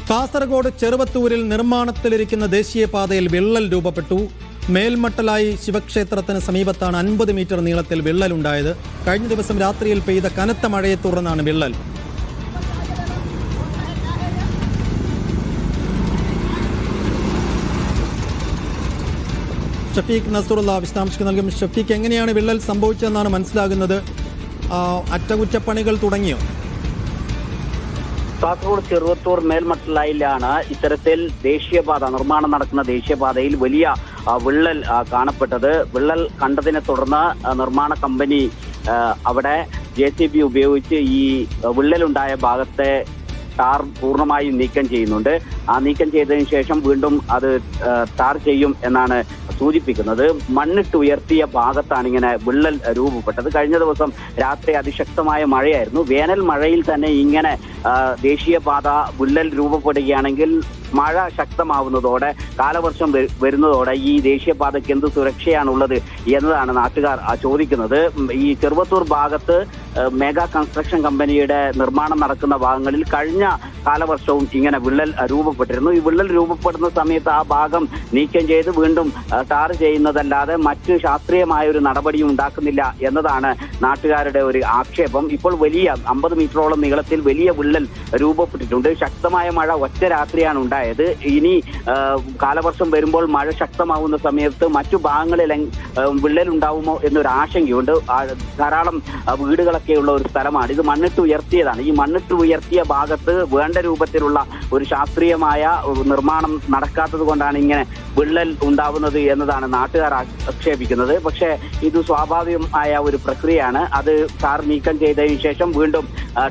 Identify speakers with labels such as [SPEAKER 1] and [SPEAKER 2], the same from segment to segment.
[SPEAKER 1] കാസർഗോഡ് ചെറുവത്തൂരിൽ നിർമ്മാണത്തിലിരിക്കുന്ന ദേശീയപാതയിൽ വിള്ളൽ രൂപപ്പെട്ടു. മേൽമട്ടലായി ശിവക്ഷേത്രത്തിന് സമീപത്താണ് 50 മീറ്റർ നീളത്തിൽ വിള്ളലുണ്ടായത്. കഴിഞ്ഞ ദിവസം രാത്രിയിൽ പെയ്ത കനത്ത മഴയെ തുടർന്നാണ് വിള്ളൽ. ഷഫീഖ് നസറുള്ള വിശദാംശങ്ങൾ നൽകും. ഷഫീഖ്, എങ്ങനെയാണ് വിള്ളൽ സംഭവിച്ചതെന്നാണ് മനസ്സിലാകുന്നത്? അറ്റകുറ്റപ്പണികൾ തുടങ്ങിയോ?
[SPEAKER 2] കാസർഗോഡ് ചെറുവത്തൂർ മേൽമട്ടലായിലാണ് ഇത്തരത്തിൽ ദേശീയപാത നിർമ്മാണം നടക്കുന്ന ദേശീയപാതയിൽ വലിയ വിള്ളൽ കാണപ്പെട്ടത്. വിള്ളൽ കണ്ടതിനെ തുടർന്ന് നിർമ്മാണ കമ്പനി അവിടെ JCB ഉപയോഗിച്ച് ഈ വിള്ളലുണ്ടായ ഭാഗത്തെ ടാർ പൂർണ്ണമായും നീക്കം ചെയ്യുന്നുണ്ട്. ആ നീക്കം ചെയ്തതിനു ശേഷം വീണ്ടും അത് ടാർ ചെയ്യും എന്നാണ് സൂചിപ്പിക്കുന്നത്. മണ്ണിട്ട് ഉയർത്തിയ ഭാഗത്താണ് ഇങ്ങനെ വിള്ളൽ രൂപപ്പെട്ടത്. കഴിഞ്ഞ ദിവസം രാത്രി അതിശക്തമായ മഴയായിരുന്നു. വേനൽ മഴയിൽ തന്നെ ഇങ്ങനെ ദേശീയപാത വിള്ളൽ രൂപപ്പെടുകയാണെങ്കിൽ മഴ ശക്തമാവുന്നതോടെ, കാലവർഷം വരുന്നതോടെ ഈ ദേശീയപാതയ്ക്ക് എന്ത് സുരക്ഷയാണുള്ളത് എന്നതാണ് നാട്ടുകാർ ചോദിക്കുന്നത്. ഈ ചെറുവത്തൂർ ഭാഗത്ത് മെഗാ കൺസ്ട്രക്ഷൻ കമ്പനിയുടെ നിർമ്മാണം നടക്കുന്ന ഭാഗങ്ങളിൽ കഴിഞ്ഞ കാലവർഷവും ഇങ്ങനെ വിള്ളൽ രൂപപ്പെട്ടിരുന്നു. ഈ വിള്ളൽ രൂപപ്പെടുന്ന സമയത്ത് ആ ഭാഗം നീക്കം ചെയ്ത് വീണ്ടും ടാർ ചെയ്യുന്നതല്ലാതെ മറ്റ് ശാസ്ത്രീയമായ ഒരു നടപടിയും ഉണ്ടാക്കുന്നില്ല എന്നതാണ് നാട്ടുകാരുടെ ഒരു ആക്ഷേപം. ഇപ്പോൾ വലിയ 50 മീറ്ററോളം നീളത്തിൽ വലിയ വിള്ളൽ രൂപപ്പെട്ടിട്ടുണ്ട്. ശക്തമായ മഴ ഒറ്റ രാത്രിയാണ് ഉണ്ടായത്. ഇനി കാലവർഷം വരുമ്പോൾ മഴ ശക്തമാവുന്ന സമയത്ത് മറ്റു ഭാഗങ്ങളിൽ വിള്ളൽ ഉണ്ടാവുമോ എന്നൊരു ആശങ്കയുണ്ട്. ധാരാളം വീടുകളൊക്കെയുള്ള ഒരു സ്ഥലമാണ് ഇത്. മണ്ണിട്ട് ഉയർത്തിയതാണ്. ഈ മണ്ണിട്ട് ഉയർത്തിയ ഭാഗത്ത് വേണ്ട രൂപത്തിലുള്ള ഒരു ശാസ്ത്രീയമായ നിർമ്മാണം നടക്കാത്തത് കൊണ്ടാണ് ഇങ്ങനെ വിള്ളൽ ഉണ്ടാവുന്നത് എന്നതാണ് നാട്ടുകാർ ആക്ഷേപിക്കുന്നത്. പക്ഷേ ഇത് സ്വാഭാവികമായ ഒരു പ്രക്രിയയാണ്. അത് ടാർ നീക്കം ചെയ്തതിനു ശേഷം വീണ്ടും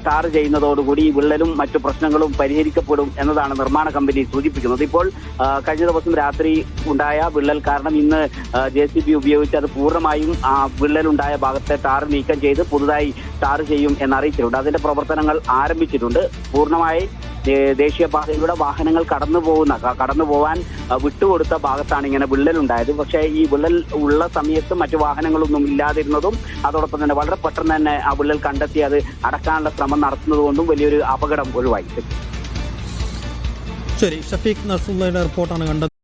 [SPEAKER 2] ടാർ ചെയ്യുന്നതോടുകൂടി ഈ വിള്ളലും മറ്റു പ്രശ്നങ്ങളും പരിഹരിക്കപ്പെടും എന്നതാണ് നിർമ്മാണ കമ്പനി സൂചിപ്പിക്കുന്നത്. ഇപ്പോൾ കഴിഞ്ഞ ദിവസം രാത്രി ഉണ്ടായ വിള്ളൽ കാരണം ഇന്ന് JCB ഉപയോഗിച്ച് അത് പൂർണ്ണമായും ആ വിള്ളലുണ്ടായ ഭാഗത്തെ ടാർ നീക്കം ചെയ്ത് പുതുതായി ടാർ ചെയ്യും എന്നറിയിച്ചിട്ടുണ്ട്. അതിന്റെ പ്രവർത്തനങ്ങൾ ആരംഭിച്ചിട്ടുണ്ട്. പൂർണ്ണമായി ദേശീയപാതയിലൂടെ വാഹനങ്ങൾ കടന്നു പോവാൻ വിട്ടുകൊടുത്ത ഭാഗത്താണ് ഇങ്ങനെ വിള്ളലുണ്ടായത്. പക്ഷേ ഈ വിള്ളൽ ഉള്ള സമയത്ത് മറ്റു വാഹനങ്ങളൊന്നും ഇല്ലാതിരുന്നതും അതോടൊപ്പം തന്നെ വളരെ പെട്ടെന്ന് തന്നെ ആ വിള്ളൽ കണ്ടെത്തി അത് അടക്കാനുള്ള ശ്രമം നടത്തുന്നതുകൊണ്ടും വലിയൊരു അപകടം ഒഴിവായി.
[SPEAKER 1] ശരി, ഷഫീഖ് നസറുള്ളയുടെ റിപ്പോർട്ടാണ് കണ്ടത്.